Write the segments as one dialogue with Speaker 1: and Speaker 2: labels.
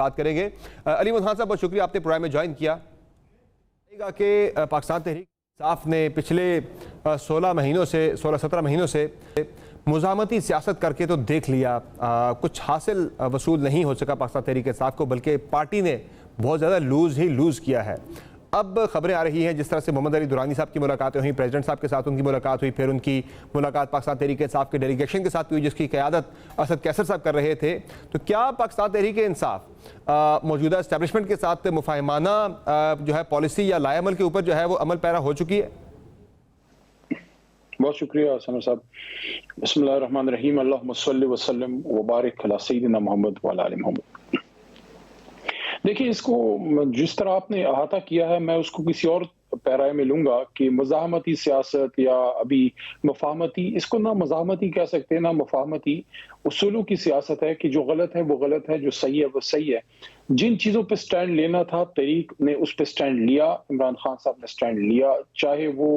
Speaker 1: बात करेंगे। अली खान साहब, बहुत शुक्रिया आपने प्रोग्राम में ज्वाइन किया। कि पाकिस्तान तहरीक इंसाफ ने पिछले 16-17 महीनों से मुज़ाहमती सियासत करके तो देख लिया, कुछ हासिल वसूल नहीं हो सका पाकिस्तान तहरीक इंसाफ को, बल्कि पार्टी ने बहुत ज़्यादा लूज़ किया है। अब खबरें आ रही हैं जिस तरह से मोहम्मद अली दुरानी साहब की मुलाकातें हुई, प्रेसिडेंट साहब के साथ उनकी मुलाकात हुई, फिर उनकी मुलाकात पाकिस्तान तहरीक इंसाफ के डेलीगेशन के साथ हुई जिसकी क़यादत असद कैसर साहब कर रहे थे। तो क्या पाकिस्तान तहरीक इंसाफ मौजूदा इस्टेब्लिशमेंट के साथ मुफाहिमाना जो है पॉलिसी या लाएअमल के ऊपर जो है वो अमल पैरा हो चुकी है?
Speaker 2: बहुत शुक्रिया समर साहब। बिस्मिल्लाहिर्रहमानिर्रहीम, अल्लाहुम्मा सल्लि व सल्लिम व बारिक अला सय्यिदिना मोहम्मद व अला आलि मोहम्मद। देखिए, इसको जिस तरह आपने अहाता किया है मैं उसको किसी और पैराए में लूंगा कि मुज़ाहमती सियासत या अभी मुफाहमती, इसको ना मुज़ाहमती कह सकते हैं ना मुफाहमती, उसूलों की सियासत है कि जो गलत है वो गलत है, जो सही है वो सही है। जिन चीज़ों पे स्टैंड लेना था तहरीक ने उस पे स्टैंड लिया, इमरान खान साहब ने स्टैंड लिया, चाहे वो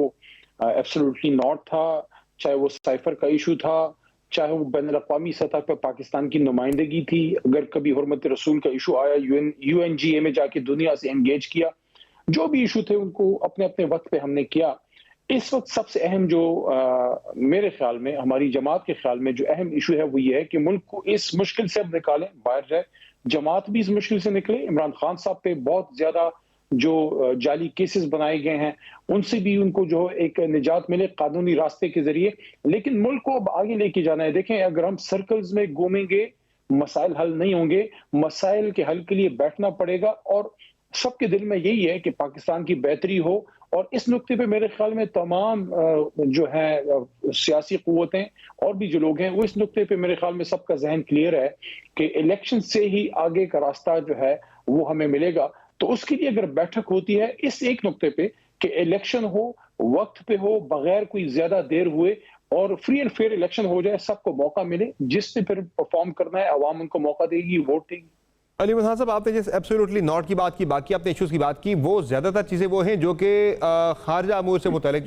Speaker 2: एब्सोल्युटली नॉट था, चाहे वो साइफर का इशू था, चाहे वो बैनुल अक़वामी सतह पर पाकिस्तान की नुमाइंदगी थी, अगर कभी हुर्मत रसूल का इशू आया UNGA में जाके दुनिया से एंगेज किया, जो भी इशू थे उनको अपने अपने वक्त पे हमने किया। इस वक्त सबसे अहम जो मेरे ख्याल में, हमारी जमात के ख्याल में जो अहम इशू है वो ये है कि मुल्क को इस मुश्किल से अब निकालें, बाहर जाए, जमात भी इस मुश्किल से निकले। इमरान खान साहब पे बहुत ज्यादा जो जाली केसेस बनाए गए हैं उनसे भी उनको जो एक निजात मिले कानूनी रास्ते के जरिए, लेकिन मुल्क को अब आगे लेके जाना है। देखें, अगर हम सर्कल्स में घूमेंगे मसाइल हल नहीं होंगे, मसाइल के हल के लिए बैठना पड़ेगा और सबके दिल में यही है कि पाकिस्तान की बेहतरी हो। और इस नुक्ते पे मेरे ख्याल में तमाम जो है सियासी कुव्वतें और भी जो लोग हैं वो इस नुक्ते पे मेरे ख्याल में सबका जहन क्लियर है कि इलेक्शन से ही आगे का रास्ता जो है वो हमें मिलेगा। तो उसके लिए अगर बैठक होती है इस एक नुक्ते पे कि इलेक्शन हो, वक्त पे हो, बगैर कोई ज्यादा देर हुए और फ्री एंड फेयर इलेक्शन हो जाए, सबको मौका मिले, जिससे फिर परफॉर्म करना है अवाम उनको मौका देगी, वोट देगी।
Speaker 1: अली खान साहब, आपने जैसे एब्सोल्युटली नॉट की बात की, बाकी आपने इश्यूज की बात की, वो ज़्यादातर चीज़ें वो हैं जो कि खारजा अमूर से मुतल्लिक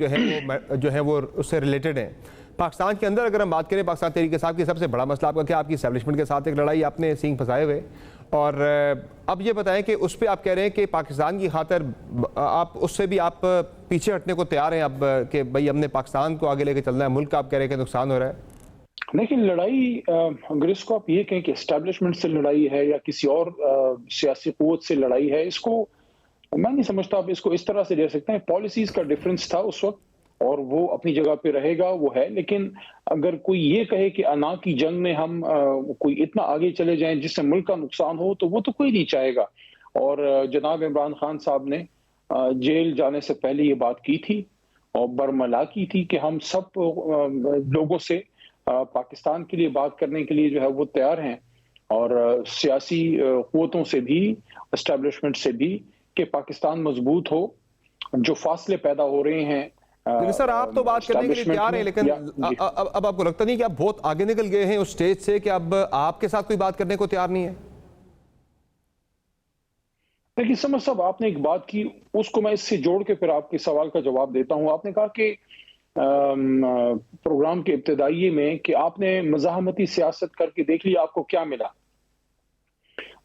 Speaker 1: जो है वो उससे रिलेटेड हैं। पाकिस्तान के अंदर अगर हम बात करें, पाकिस्तान तहरीक इंसाफ की सबसे बड़ा मसला आपका क्या? आपकी एस्टेब्लिशमेंट के साथ एक लड़ाई आपने सींग फंसाए हुए, और अब ये बताएं कि उस पर आप कह रहे हैं कि पाकिस्तान की खातिर आप उससे भी आप पीछे हटने को तैयार हैं अब कि भाई हमने पाकिस्तान को आगे लेके चलना है, मुल्क का आप कह रहे हैं कि नुकसान हो रहा है।
Speaker 2: लेकिन लड़ाई, अगर इसको आप ये कहें कि एस्टेब्लिशमेंट से लड़ाई है या किसी और सियासी कुव्वत से लड़ाई है, इसको मैं नहीं समझता आप इसको इस तरह से ले सकते हैं। पॉलिसीज का डिफरेंस था उस वक्त और वो अपनी जगह पे रहेगा, वो है। लेकिन अगर कोई ये कहे कि अना की जंग में हम कोई इतना आगे चले जाएं जिससे मुल्क का नुकसान हो, तो वो तो कोई नहीं चाहेगा। और जनाब इमरान खान साहब ने जेल जाने से पहले ये बात की थी और बरमला की थी कि हम सब लोगों से पाकिस्तान के लिए बात करने के लिए जो है वो तैयार हैं, और सियासी कुव्वतों से भी, एस्टेब्लिशमेंट से भी, कि पाकिस्तान मजबूत हो। जो फासले पैदा हो रहे हैं,
Speaker 1: लेकिन सर आप तो बात करने के लिए तैयार हैं, लेकिन अब आपको लगता नहीं कि आप बहुत आगे निकल गए हैं उस स्टेज से कि अब आपके साथ कोई बात करने को तैयार नहीं है?
Speaker 2: देखिए समझ साहब, आपने एक बात की, उसको मैं इससे जोड़ के फिर आपके सवाल का जवाब देता हूं। आपने कहा कि प्रोग्राम के इब्तिदाई में कि आपने मज़ाहमती सियासत करके देख लिया, आपको क्या मिला।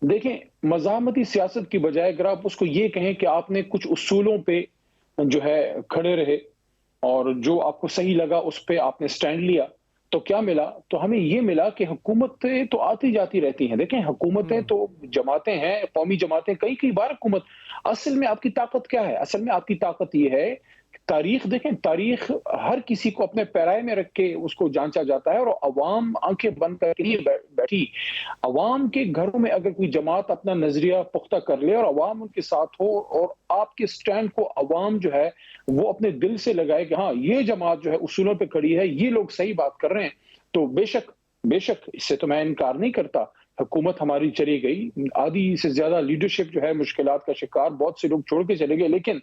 Speaker 2: देखें, मज़ाहमती सियासत की बजाय अगर आप उसको ये कहें कि आपने कुछ उसूलों पे जो है खड़े रहे और जो आपको सही लगा उस पे आपने स्टैंड लिया, तो क्या मिला? तो हमें ये मिला कि हुकूमतें तो आती जाती रहती हैं। देखें, हुकूमतें तो जमातें हैं, कौमी जमातें कई बार हुकूमत। असल में आपकी ताकत क्या है? असल में आपकी ताकत ये है, तारीख देखें, तारीख हर किसी को अपने पैराए में रख के उसको जांचा जाता है, और अवाम आंखें बंद करके लिए बैठी। अवाम के घरों में अगर कोई जमात अपना नजरिया पुख्ता कर ले और अवाम उनके साथ हो और आपके स्टैंड को अवाम जो है वो अपने दिल से लगाए कि हाँ, ये जमात जो है उसूलों पे खड़ी है, ये लोग सही बात कर रहे हैं, तो बेशक इससे तो मैं इनकार नहीं करता। हुकूमत हमारी चली गई, आधी से ज्यादा लीडरशिप जो है मुश्किलात का शिकार, बहुत से लोग छोड़ के चले गए। लेकिन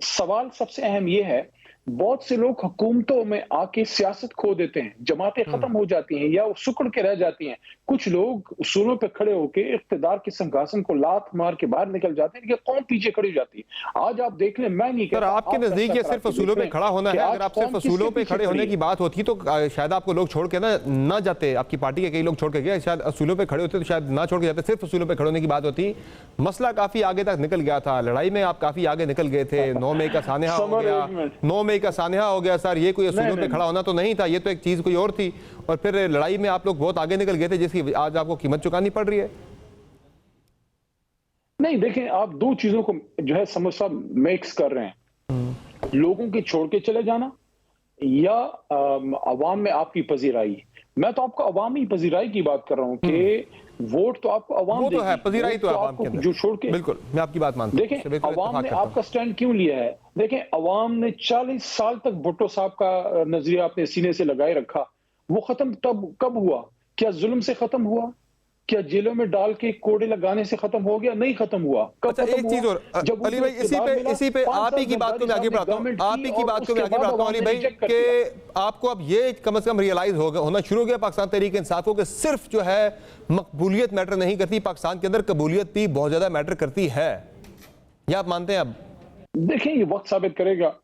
Speaker 2: सवाल सबसे अहम यह है बहुत से लोग हुकूमतों में आके सियासत खो देते हैं, जमातें खत्म हो जाती हैं या सिकुड़ के रह जाती हैं। कुछ लोग उसूलों पे खड़े होकर इख्तिदार के सिंहासन को लात मार के बाहर निकल जाते हैं, लेकिन कौम पीछे खड़ी हो जाती है। आज आप देख लें, मैं नहीं
Speaker 1: सर
Speaker 2: कहता,
Speaker 1: आपके
Speaker 2: आप
Speaker 1: नजदीक ये सिर्फ उसूलों पे खड़ा होना है। अगर आप सिर्फ उसूलों पे खड़े होने की बात होती तो शायद आपको लोग छोड़ के ना जाते, आपकी पार्टी के कई लोग छोड़ के गए, शायद उसूलों पे खड़े होते तो शायद ना छोड़ के जाते, सिर्फ उसूलों पे खड़े होने की बात होती। मसला काफी आगे तक निकल गया था, लड़ाई में आप काफी आगे निकल गए थे। 9 मई का सानहा हो गया, 9 मई का सानहा हो गया सर, ये कोई उसूलों पे खड़ा होना तो नहीं था, ये तो एक चीज कोई और थी। और फिर लड़ाई में आप लोग बहुत आगे निकल गए थे, जिसकी आज आपको कीमत चुकानी पड़ रही है।
Speaker 2: नहीं, देखें, आप दो चीजों को जो है समस्या मिक्स कर रहे हैं। लोगों के छोड़ के चले जाना या अवाम में आपकी पजीराई। मैं तो आपको अवामी पजीराई की बात कर रहा हूं कि वोट तो आपको अवाम देगी,
Speaker 1: तो है, पजीराई तो अवाम के अंदर
Speaker 2: जो छोड़ के।
Speaker 1: बिल्कुल, मैं आपकी बात मानता हूं।
Speaker 2: देखें, अवाम ने आपका स्टैंड क्यों लिया है? देखें, अवाम ने 40 साल तक भुट्टो साहब का नजरिया अपने सीने से लगाए रखा। वो खत्म तब कब हुआ? क्या जुल्म से खत्म हुआ? क्या जेलों में डाल के कोड़े लगाने से खत्म हो गया? नहीं खत्म हुआ।
Speaker 1: अच्छा, एक चीज और अली भाई, इसी पे आप ही की बात को मैं आगे बढ़ाता हूं, आप ही की बात को मैं आगे बढ़ाता हूं अली भाई, कि आपको अब ये कम से कम रियलाइज होना शुरू हो गया पाकिस्तान तहरीक इंसाफ को कि सिर्फ जो है मकबूलियत मैटर नहीं करती, पाकिस्तान के अंदर कबूलियत भी बहुत ज्यादा मैटर करती है। ये आप मानते हैं? अब
Speaker 2: देखें, ये वक्त साबित करेगा।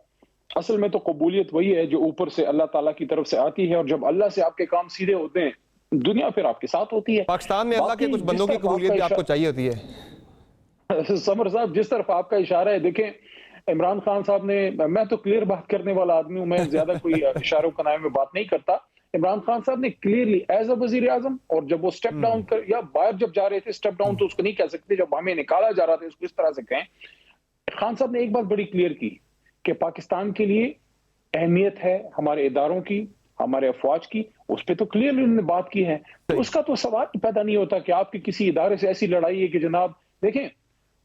Speaker 2: असल में तो कबूलियत वही है जो ऊपर से अल्लाह ताला की तरफ से आती है, और जब अल्लाह से आपके काम सीधे होते हैं, दुनिया फिर आपके साथ होती है।
Speaker 1: पाकिस्तान में अल्लाह के कुछ बंदों की कबूलियत भी आपको चाहिए होती है।
Speaker 2: समर साहब, जिस तरफ आपका इशारा है, देखें, इमरान खान साहब ने, मैं तो क्लियर बात करने वाला आदमी हूं, मैं ज्यादा कोई इशारों कनाए में बात नहीं करता। इमरान खान साहब ने क्लियरली एज अ वजीर आजम, और जब वो स्टेप डाउन कर या बाहर जब जा रहे थे, स्टेप डाउन तो उसको नहीं कह सकते, जब हमें निकाला जा रहा था उसको इस तरह से कहें, खान साहब ने एक बात बड़ी क्लियर की कि पाकिस्तान के लिए अहमियत है हमारे इदारों की, हमारे अफवाज की। उस पर तो क्लियरली उन्होंने बात की है। तो उसका तो सवाल पैदा नहीं होता कि आपकी किसी इदारे से ऐसी लड़ाई है कि जनाब, देखें,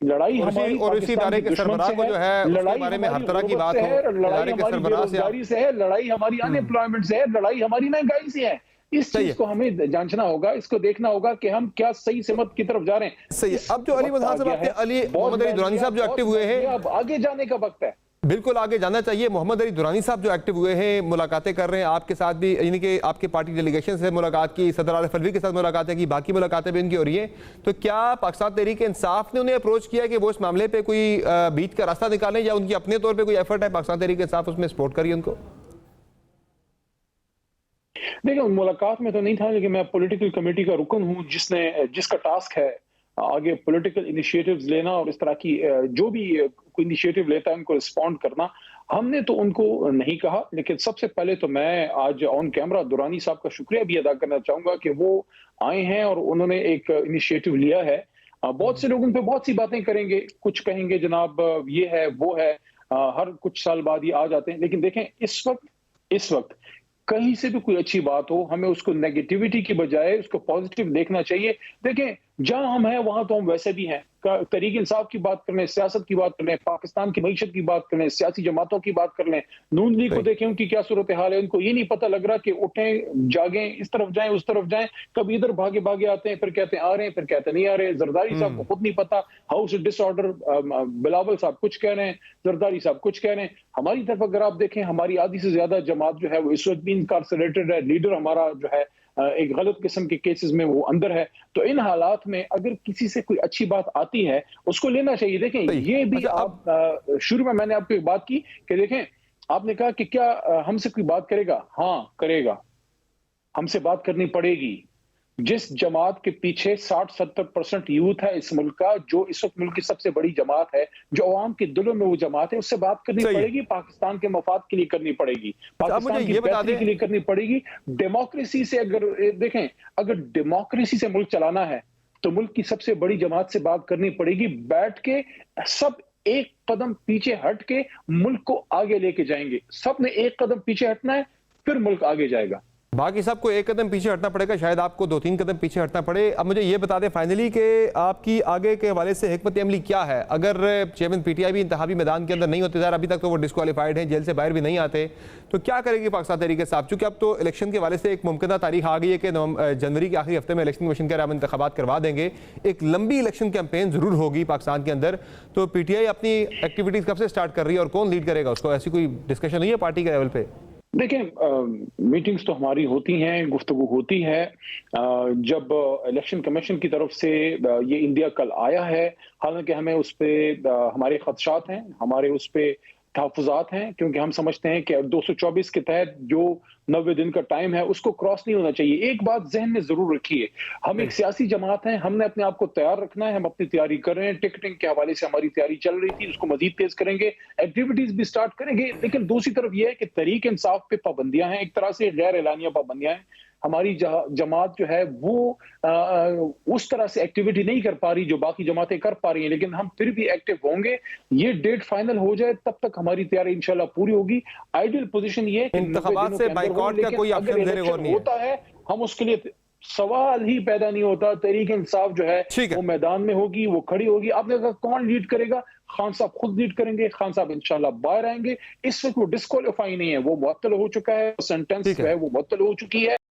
Speaker 2: लड़ाई हमारी
Speaker 1: और इसी इदारे के सरबराह को जो है उसके बारे में हर तरह की बात हो,
Speaker 2: लड़ाई हमारी बेरोजगारी से है, लड़ाई हमारी अनएम्प्लॉयमेंट से है, लड़ाई हमारी महंगाई से है। इस चीज को हमें जांचना होगा, इसको देखना होगा कि हम क्या सही सिमत की तरफ जा रहे हैं।
Speaker 1: सही। अब जो अली मोहम्मद अली दुरानी साहब जो एक्टिव हुए हैं,
Speaker 2: अब आगे जाने का वक्त है।
Speaker 1: बिल्कुल आगे जाना चाहिए। मोहम्मद अली दुरानी साहब जो एक्टिव हुए हैं, मुलाकातें कर रहे हैं आपके साथ भी, यानी कि आपके पार्टी डेलीगेशन से मुलाकात की, सदर आरिफ अलवी के साथ मुलाकातें की, बाकी मुलाकातें भी उनकी हो रही हैं। तो क्या पाकिस्तान तहरीक इंसाफ ने उन्हें अप्रोच किया कि वो इस मामले पे कोई बीच का रास्ता निकालें, या उनकी अपने तौर पर कोई एफर्ट है पाकिस्तान तहरीक इंसाफ उसमें सपोर्ट करिए उनको?
Speaker 2: देखिए, मुलाकात में तो नहीं था, लेकिन मैं पॉलिटिकल कमेटी का रुकन हूं जिसका टास्क है आगे पॉलिटिकल इनिशिएटिव्स लेना, और इस तरह की जो भी कोई इनिशिएटिव लेता है उनको रिस्पॉन्ड करना। हमने तो उनको नहीं कहा, लेकिन सबसे पहले तो मैं आज ऑन कैमरा दुरानी साहब का शुक्रिया भी अदा करना चाहूंगा कि वो आए हैं और उन्होंने एक इनिशिएटिव लिया है। बहुत से लोग उन पे बहुत सी बातें करेंगे, कुछ कहेंगे जनाब ये है वो है, हर कुछ साल बाद ये आ जाते हैं। लेकिन देखें, इस वक्त कहीं से भी कोई अच्छी बात हो, हमें उसको नेगेटिविटी की बजाय उसको पॉजिटिव देखना चाहिए। देखें, जहां हम हैं वहां तो हम वैसे भी हैं। तहरीक इंसाफ की बात कर लें, सियासत की बात कर लें, पाकिस्तान की मईशत की बात कर लें, सियासी जमातों की बात कर लें, नून लीग को देखें उनकी क्या सूरत हाल है। उनको ये नहीं पता लग रहा कि उठें जागें, इस तरफ जाएं उस तरफ जाएं, कभी इधर भागे भागे आते हैं, फिर कहते हैं आ रहे हैं, फिर कहते नहीं आ रहे। जरदारी साहब को खुद नहीं पता, हाउस डिसऑर्डर, बिलावल साहब कुछ कह रहे हैं, जरदारी साहब कुछ कह रहे हैं। हमारी तरफ अगर आप देखें, हमारी आधी से ज्यादा जमात जो है वो इस वक्त भी इनकार्सरेटेड है। लीडर हमारा जो है एक गलत किस्म के केसेस में वो अंदर है। तो इन हालात में अगर किसी से कोई अच्छी बात आती है उसको लेना चाहिए। देखें, ये भी आप शुरू में मैंने आपको एक बात की कि देखें, आपने कहा कि क्या हमसे कोई बात करेगा? हाँ, करेगा, हमसे बात करनी पड़ेगी। जिस जमात के पीछे 60-70% यूथ है इस मुल्क का, जो इस वक्त मुल्क की सबसे बड़ी जमात है, जो अवाम के दिलों में वो जमात है, उससे बात करनी पड़ेगी। पाकिस्तान के मफाद के लिए करनी पड़ेगी, पाकिस्तान की बेहतरी के लिए करनी पड़ेगी। डेमोक्रेसी से अगर देखें, अगर डेमोक्रेसी से मुल्क चलाना है तो मुल्क की सबसे बड़ी जमात से बात करनी पड़ेगी। बैठ के सब एक कदम पीछे हट के मुल्क को आगे लेके जाएंगे। सब ने एक कदम पीछे हटना है, फिर मुल्क आगे जाएगा।
Speaker 1: बाकी सबको एक कदम पीछे हटना पड़ेगा, शायद आपको 2-3 कदम पीछे हटना पड़े। अब मुझे ये बता दें फाइनली कि आपकी आगे के हवाले से हिकमत अमली क्या है? अगर चेयरमैन पीटीआई भी इंतखाबी मैदान के अंदर नहीं होते, अभी तक तो वो डिस्क्वालीफाइड हैं, जेल से बाहर भी नहीं आते, तो क्या करेगी पाकिस्तान तहरीक इंसाफ? चूंकि अब तो इलेक्शन के हवाले से एक मुमकिन तारीख आ गई है कि जनवरी के आखिरी हफ्ते में इलेक्शन कमीशन कह रहा है हम इंतखाबात करवा देंगे, एक लंबी इलेक्शन कैंपेन जरूर होगी पाकिस्तान के अंदर, तो पीटीआई अपनी एक्टिविटीज कब से स्टार्ट कर रही है और कौन लीड करेगा उसको? ऐसी कोई डिस्कशन नहीं है पार्टी के लेवल पे?
Speaker 2: देखें, मीटिंग्स तो हमारी होती हैं, गुफ्तगू होती है। जब इलेक्शन कमीशन की तरफ से ये इंडिया कल आया है, हालांकि हमें उस पर हमारे खदशात हैं, हमारे उस पर तहफ़्फ़ुज़ात हैं, क्योंकि हम समझते हैं कि 224 के तहत जो 90 दिन का टाइम है उसको क्रॉस नहीं होना चाहिए। एक बात जहन में जरूर रखिए, हम एक सियासी जमात हैं, हमने अपने आप को तैयार रखना है, हम अपनी तैयारी कर रहे हैं। टिकटिंग के हवाले से हमारी तैयारी चल रही थी, उसको मजीद तेज करेंगे, एक्टिविटीज भी स्टार्ट करेंगे। लेकिन दूसरी तरफ यह है कि तहरीक इंसाफ पे पाबंदियां हैं, एक तरह से गैर एलानिया पाबंदियां हैं। हमारी जमात जो है वो उस तरह से एक्टिविटी नहीं कर पा रही जो बाकी जमातें कर पा रही हैं, लेकिन हम फिर भी एक्टिव होंगे। ये डेट फाइनल हो जाए तब तक हमारी तैयारी इंशाल्लाह पूरी होगी। आइडियल पोजीशन ये है कि
Speaker 1: इंतखाबात से बाइकआउट का कोई ऑप्शन देने को नहीं
Speaker 2: होता है, हम उसके लिए सवाल ही पैदा नहीं होता। तहरीक इंसाफ जो है वो मैदान में होगी, वो खड़ी होगी। आपने कहा कौन लीड करेगा? खान साहब खुद लीड करेंगे, खान साहब इंशाल्लाह बाहर आएंगे। इस वक्त वो डिस्क्वालीफाई नहीं है, वो मुअत्तल हो चुका है, सेंटेंस जो है वो मुअत्तल हो चुकी है।